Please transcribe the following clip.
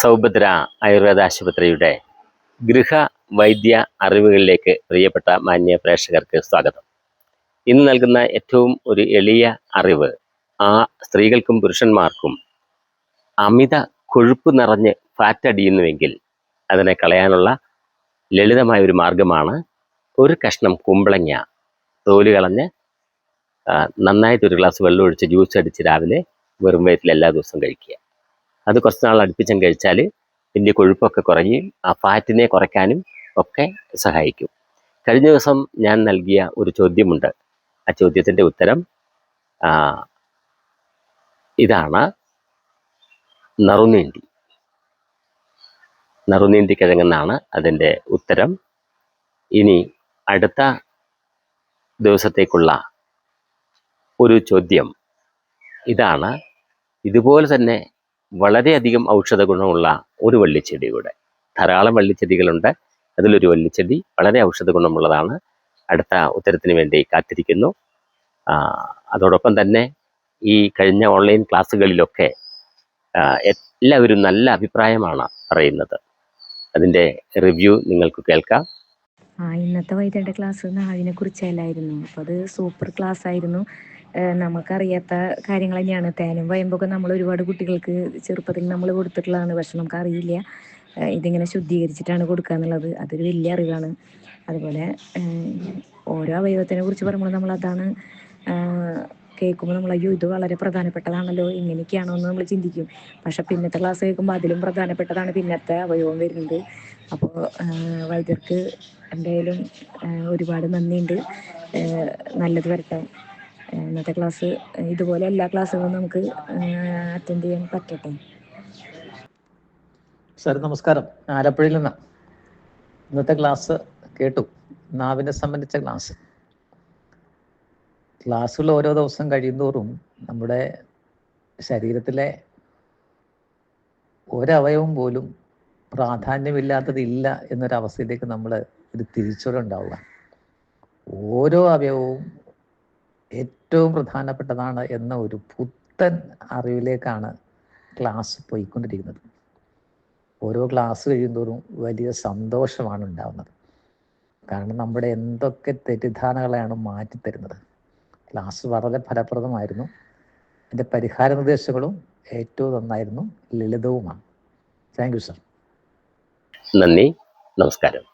സൗഭദ്ര ആയുർവേദ ആശുപത്രിയുടെ ഗൃഹ വൈദ്യ അറിവുകളിലേക്ക് പ്രിയപ്പെട്ട മാന്യ പ്രേക്ഷകർക്ക് സ്വാഗതം. ഇന്ന് നൽകുന്ന ഏറ്റവും ഒരു എളിയ അറിവ്, സ്ത്രീകൾക്കും പുരുഷന്മാർക്കും അമിത കൊഴുപ്പ് നിറഞ്ഞ് ഫാറ്റ് അടിയുന്നുവെങ്കിൽ അതിനെ കളയാനുള്ള ലളിതമായ ഒരു മാർഗമാണ് ഒരു കഷ്ണം കുമ്പളങ്ങ തോല് കളഞ്ഞ് നന്നായിട്ടൊരു ഗ്ലാസ് വെള്ളം ഒഴിച്ച് ജ്യൂസ് അടിച്ച് രാവിലെ വെറും വയറ്റിൽ എല്ലാ ദിവസവും കഴിക്കുക. അത് കുറച്ച് നാൾ അടുപ്പിച്ചും കഴിച്ചാൽ ഇതിൻ്റെ കൊഴുപ്പൊക്കെ കുറയുകയും ആ ഫാറ്റിനെ കുറയ്ക്കാനും ഒക്കെ സഹായിക്കും. കഴിഞ്ഞ ദിവസം ഞാൻ നൽകിയ ഒരു ചോദ്യമുണ്ട്. ആ ചോദ്യത്തിൻ്റെ ഉത്തരം ഇതാണ്: നറുനീണ്ടി കിഴങ്ങെന്നാണ് അതിൻ്റെ ഉത്തരം. ഇനി അടുത്ത ദിവസത്തേക്കുള്ള ഒരു ചോദ്യം ഇതാണ്: ഇതുപോലെ തന്നെ വളരെയധികം ഔഷധ ഗുണമുള്ള ഒരു വള്ളിച്ചെടിയുടെ, ധാരാളം വള്ളിച്ചെടികളുണ്ട്, അതിലൊരു വള്ളിച്ചെടി വളരെ ഔഷധ ഗുണമുള്ളതാണ്. അടുത്ത ഉത്തരത്തിന് വേണ്ടി കാത്തിരിക്കുന്നു. അതോടൊപ്പം തന്നെ ഈ കഴിഞ്ഞ ഓൺലൈൻ ക്ലാസ്സുകളിലൊക്കെ എല്ലാവരും നല്ല അഭിപ്രായമാണ് പറയുന്നത്. അതിൻ്റെ റിവ്യൂ നിങ്ങൾക്ക് കേൾക്കാം. ഇന്നത്തെ വൈദ്യരുടെ ക്ലാസ് നാവിനെ കുറിച്ചല്ലായിരുന്നു. അപ്പോൾ അത് സൂപ്പർ ക്ലാസ് ആയിരുന്നു. നമുക്കറിയാത്ത കാര്യങ്ങൾ തന്നെയാണ്. തേനും വയമ്പൊക്കെ നമ്മൾ ഒരുപാട് കുട്ടികൾക്ക് ചെറുപ്പത്തിൽ നമ്മൾ കൊടുത്തിട്ടുള്ളതാണ്. പക്ഷെ നമുക്കറിയില്ല ഇതിങ്ങനെ ശുദ്ധീകരിച്ചിട്ടാണ് കൊടുക്കുക എന്നുള്ളത്. അതൊരു വലിയ അറിവാണ്. അതുപോലെ ഓരോ അവയവത്തിനെ കുറിച്ച് പറയുമ്പോൾ നമ്മളതാണ് കേൾക്കുമ്പോൾ നമ്മൾ അയ്യോ ഇത് വളരെ പ്രധാനപ്പെട്ടതാണല്ലോ, ഇങ്ങനെയൊക്കെയാണോ എന്ന് നമ്മൾ ചിന്തിക്കും. പക്ഷെ പിന്നത്തെ ക്ലാസ് കേൾക്കുമ്പോൾ അതിലും പ്രധാനപ്പെട്ടതാണ് പിന്നത്തെ അവയവം വരുന്നത്. അപ്പോൾ വൈദ്യർക്ക് എന്തായാലും ഒരുപാട് നന്ദിയുണ്ട്. നല്ലത് വരട്ടെ. ഇന്നത്തെ ക്ലാസ് ഇതുപോലെ എല്ലാ ക്ലാസ്സുകളും നമുക്ക് അറ്റൻഡ് ചെയ്യാൻ പറ്റട്ടെ. സാർ നമസ്കാരം, ആലപ്പുഴയിൽ നിന്നാണ്. ഇന്നത്തെ ക്ലാസ് കേട്ടു, നാവിനെ സംബന്ധിച്ച ക്ലാസ്സുകൾ ഓരോ ദിവസം കഴിയുന്തോറും നമ്മുടെ ശരീരത്തിലെ ഒരവയവം പോലും പ്രാധാന്യമില്ലാത്തതില്ല എന്നൊരവസ്ഥയിലേക്ക് നമ്മൾ ഒരു തിരിച്ചറിവുണ്ടാവുക. ഓരോ അവയവവും ഏറ്റവും പ്രധാനപ്പെട്ടതാണ് എന്ന ഒരു പുത്തൻ അറിവിലേക്കാണ് ക്ലാസ് പോയിക്കൊണ്ടിരിക്കുന്നത്. ഓരോ ക്ലാസ് കഴിയുന്തോറും വലിയ സന്തോഷമാണ് ഉണ്ടാകുന്നത്. കാരണം നമ്മുടെ എന്തൊക്കെ തെറ്റിദ്ധാരണകളാണ് മാറ്റിത്തരുന്നത്. ക്ലാസ് വളരെ ഫലപ്രദമായിരുന്നു. എൻ്റെ പരിഹാര നിർദ്ദേശങ്ങളും ഏറ്റവും നന്നായിരുന്നു, ലളിതവുമാണ്. Thank you sir. നന്ദി, നമസ്കാരം.